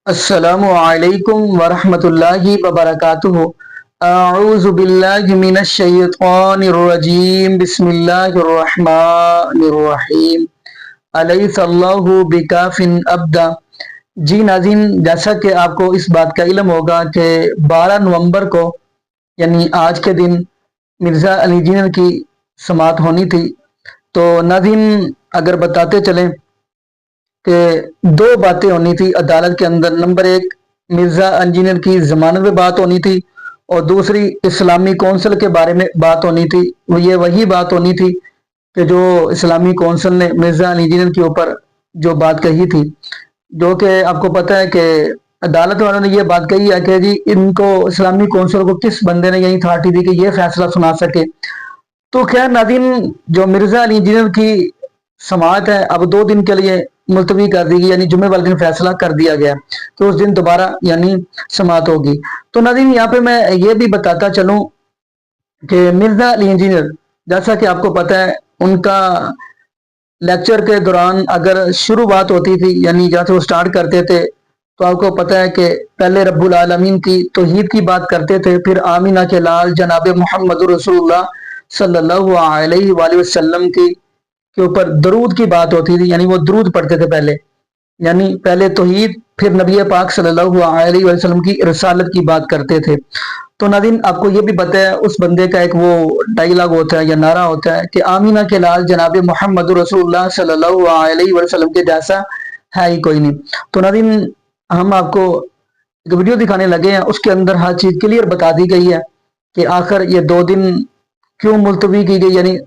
السلام علیکم ورحمۃ اللہ وبرکاتہ۔ اعوذ باللہ من الشیطان الرجیم، بسم اللہ الرحمن الرحیم، الیس اللہ بکاف عبدا۔ جی ناظرین، جیسا کہ آپ کو اس بات کا علم ہوگا کہ 12 نومبر کو یعنی آج کے دن مرزا علی جنر کی سماعت ہونی تھی، تو ناظرین اگر بتاتے چلیں کہ دو باتیں ہونی تھی عدالت کے اندر۔ نمبر ایک، مرزا انجینئر کی ضمانت میں بات ہونی تھی، اور دوسری اسلامی کونسل کے بارے میں بات ہونی تھی۔ یہ وہی بات ہونی تھی کہ جو اسلامی کونسل نے مرزا انجینئر کے اوپر جو بات کہی تھی، جو کہ آپ کو پتہ ہے کہ عدالت والوں نے یہ بات کہی ہے کہ جی ان کو اسلامی کونسل کو کس بندے نے یہی اتھارٹی دی کہ یہ فیصلہ سنا سکے۔ تو خیر ناظرین، جو مرزا علی جنر کی سماعت ہے اب 2 دن کے لیے ملتوی کر دی گئی، یعنی جمعے والے دن فیصلہ کر دیا گیا، تو اس دن دوبارہ یعنی سماعت ہوگی۔ تو ناظرین یہاں پہ میں یہ بھی بتاتا چلوں کہ مرزا علی انجینئر، جیسا کہ آپ کو پتہ ہے، ان کا لیکچر کے دوران اگر شروعات ہوتی تھی، یعنی جہاں سے وہ سٹارٹ کرتے تھے، تو آپ کو پتہ ہے کہ پہلے رب العالمین کی توحید کی بات کرتے تھے، پھر آمینہ کے لال جناب محمد رسول اللہ صلی اللہ علیہ وآلہ وسلم کی کے اوپر درود کی بات ہوتی تھی، یعنی وہ درود پڑھتے تھے پہلے، یعنی پہلے توحید پھر نبی پاک صلی اللہ علیہ وسلم کی رسالت کی بات کرتے تھے۔ تو ناظرین آپ کو یہ بھی پتہ ہے اس بندے کا ایک وہ ڈائیلاگ ہوتا ہے یا نعرہ ہوتا ہے کہ آمینہ کے لال جناب محمد رسول اللہ صلی اللہ علیہ وسلم کے جیسا ہے ہی کوئی نہیں۔ تو ناظرین ہم آپ کو ایک ویڈیو دکھانے لگے ہیں، اس کے اندر ہر چیز کلیئر بتا دی گئی ہے کہ آخر یہ 2 دن کیوں ملتوی کی گئی، یعنی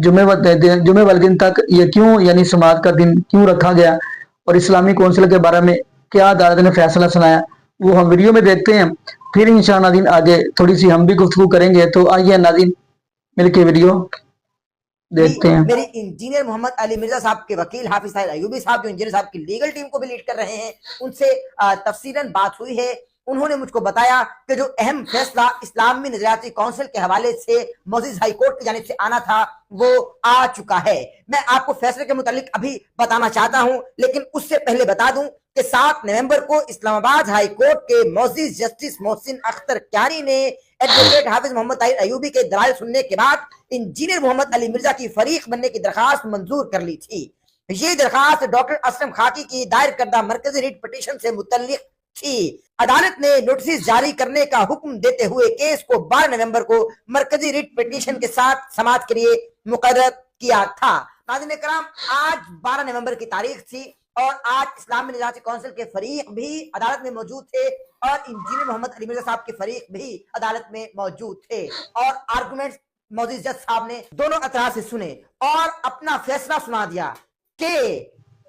جمعے والے دن تک یہ کیوں یعنی سماعت کا دن کیوں رکھا گیا، اور اسلامی کونسل کے بارے میں کیا عدالت نے فیصلہ سنایا، وہ ہم ویڈیو میں دیکھتے ہیں، پھر انشاءاللہ ناظرین آگے تھوڑی سی ہم بھی گفتگو کریں گے۔ تو آئیے ناظرین مل کے ویڈیو دیکھتے ہیں۔ میری انجینئر محمد علی مرزا صاحب کے وکیل حافظ طاہر ایوبی صاحب جو انجینئر صاحب کی لیگل ٹیم کو بھی لیڈ کر رہے ہیں، ان سے تفصیلاً بات ہوئی ہے۔ انہوں نے مجھ کو بتایا کہ جو اہم فیصلہ اسلامی نظریاتی کونسل کے حوالے سے معزز ہائی کورٹ کی جانب سے آنا تھا وہ آ چکا ہے۔ میں آپ کو فیصلے کے متعلق ابھی بتانا چاہتا ہوں، لیکن اس سے پہلے بتا دوں کہ 7 نومبر کو اسلام آباد ہائی کورٹ کے معزز جسٹس محسن اختر کیانی نے ایڈوکیٹ حافظ محمد طاہر ایوبی کے دلائل سننے کے بعد انجینئر محمد علی مرزا کی فریق بننے کی درخواست منظور کر لی تھی۔ یہ درخواست ڈاکٹر اسلم خاکی کی دائر کردہ مرکزی ریٹ پٹیشن سے متعلق تھی۔ عدالت نے نوٹسز جاری کرنے کا حکم دیتے ہوئے کیس کو 12 نومبر کو مرکزی ریٹ پٹیشن کے ساتھ سماعت کے لیے مقرر کیا تھا۔ ناظرین کرام، آج 12 نومبر کی تاریخ تھی اور آج اسلامی نظریاتی کونسل کے فریق بھی عدالت میں موجود تھے اور انجینئر محمد علی مرزا صاحب کے فریق بھی عدالت میں موجود تھے، اور آرگومنٹس معزز جج صاحب نے دونوں اطراف سے سنے اور اپنا فیصلہ سنا دیا کہ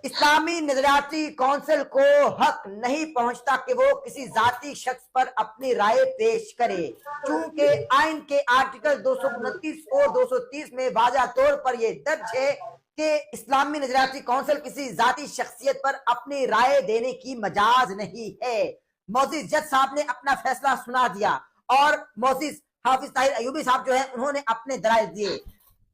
اسلامی نظریاتی کونسل کو حق نہیں پہنچتا کہ وہ کسی ذاتی شخص پر اپنی رائے پیش کرے، چونکہ آئین کے آرٹیکل 229 اور 230 میں واضح طور پر یہ درج ہے کہ اسلامی نظریاتی کونسل کسی ذاتی شخصیت پر اپنی رائے دینے کی مجاز نہیں ہے۔ معزز جج صاحب نے اپنا فیصلہ سنا دیا اور معزز حافظ طاہر ایوبی صاحب جو ہیں انہوں نے اپنے دلائل دیے۔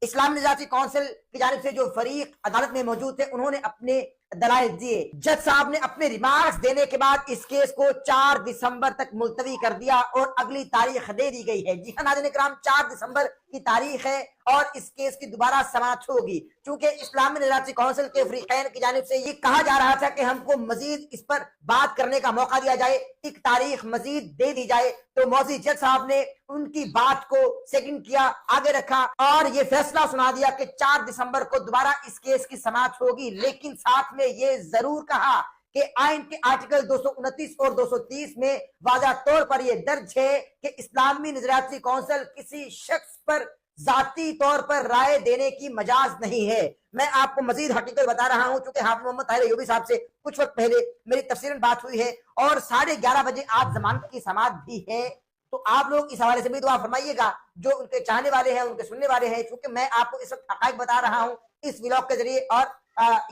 اسلامی نظریاتی کونسل کی جانب سے جو فریق عدالت میں موجود تھے انہوں نے اپنے دلائل دیے۔ جج صاحب نے اپنے ریمارکس دینے کے بعد اس کیس کو 4 دسمبر تک ملتوی کر دیا اور اگلی تاریخ دے دی گئی ہے۔ جی ہاں ناظرین کرام، 4 دسمبر کی تاریخ ہے اور اس کیس کی دوبارہ سماعت ہوگی، چونکہ اسلامی نظریاتی کونسل کے فریقین کی جانب سے یہ کہا جا رہا تھا کہ ہم کو مزید اس پر بات کرنے کا موقع دیا جائے، ایک تاریخ مزید دے دی جائے، تو معزز جج صاحب نے ان کی بات کو سیکنڈ کیا، آگے رکھا اور یہ فیصلہ سنا دیا کہ 4 دسمبر کو دوبارہ اس کیس کی سماعت ہوگی، لیکن ساتھ میں یہ ضرور کہا کہ آئین کے آرٹیکل 229 اور 230 میں واضح طور پر یہ درج ہے کہ اسلامی نظریاتی کونسل کسی شخص پر ذاتی طور پر رائے دینے کی مجاز نہیں ہے۔ میں آپ کو مزید حقیقت بتا رہا ہوں، چونکہ حافظ محمد طاہر ایوبی صاحب سے کچھ وقت پہلے میری تفصیلاً بات ہوئی ہے اور 11:30 بجے آج ضمانت کی سماعت بھی ہے، تو آپ لوگ اس حوالے سے بھی دعا فرمائیے گا، جو ان کے چاہنے والے ہیں، ان کے سننے والے ہیں، چونکہ میں آپ کو اس وقت حقائق بتا رہا ہوں اس ولاگ کے ذریعے، اور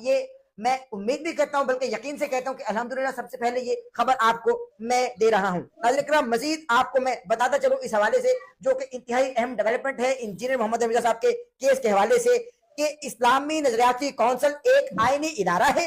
یہ میں امید بھی کرتا ہوں بلکہ یقین سے کہتا ہوں کہ الحمدللہ سب سے پہلے یہ خبر آپ کو میں دے رہا ہوں۔ ناظرین کرام، مزید آپ کو میں بتاتا چلوں اس حوالے سے جو کہ انتہائی اہم ڈیولپمنٹ ہے انجینئر محمد مرزا صاحب کے کیس کے حوالے سے، کہ اسلامی نظریاتی کونسل ایک آئینی ادارہ ہے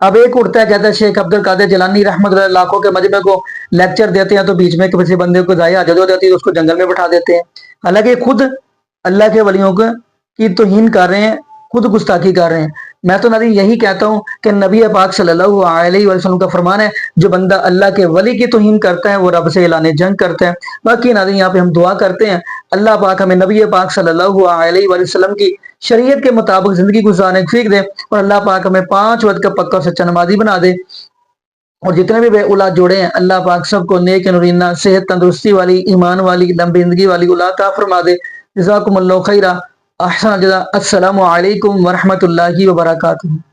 اب ایک اٹھتا ہے کہتا ہے شیخ عبد القادر جیلانی رحمۃ اللہ لاکھوں کے مجمع کو لیکچر دیتے ہیں تو بیچ میں کسی بندے کو ضائع حاجت ہو جاتی ہے تو اس کو جنگل میں بٹھا دیتے ہیں، حالانکہ خود اللہ کے ولیوں کی توہین کر رہے ہیں، خود گستاخی کر رہے ہیں۔ میں تو نبی یہی کہتا ہوں کہ نبی پاک صلی اللہ علیہ وسلم کا فرمان ہے جو بندہ اللہ کے ولی کی توہین کرتا ہے وہ رب سے اعلان جنگ کرتا ہے۔ باقی ناظرین یہاں پہ ہم دعا کرتے ہیں اللہ پاک ہمیں نبی پاک صلی اللہ علیہ وسلم کی شریعت کے مطابق زندگی گزارنے کی فکر دے، اور اللہ پاک ہمیں 5 وقت کا پکا سچا نمازی بنا دے، اور جتنے بھی بے اولاد جوڑے ہیں اللہ پاک سب کو نیک نورینہ صحت تندرستی والی ایمان والی لمبی زندگی والی اولاد عطا فرما دے۔ جزاکم اللہ خیرہ، احسن جزا، السلام علیکم ورحمۃ اللہ وبرکاتہ۔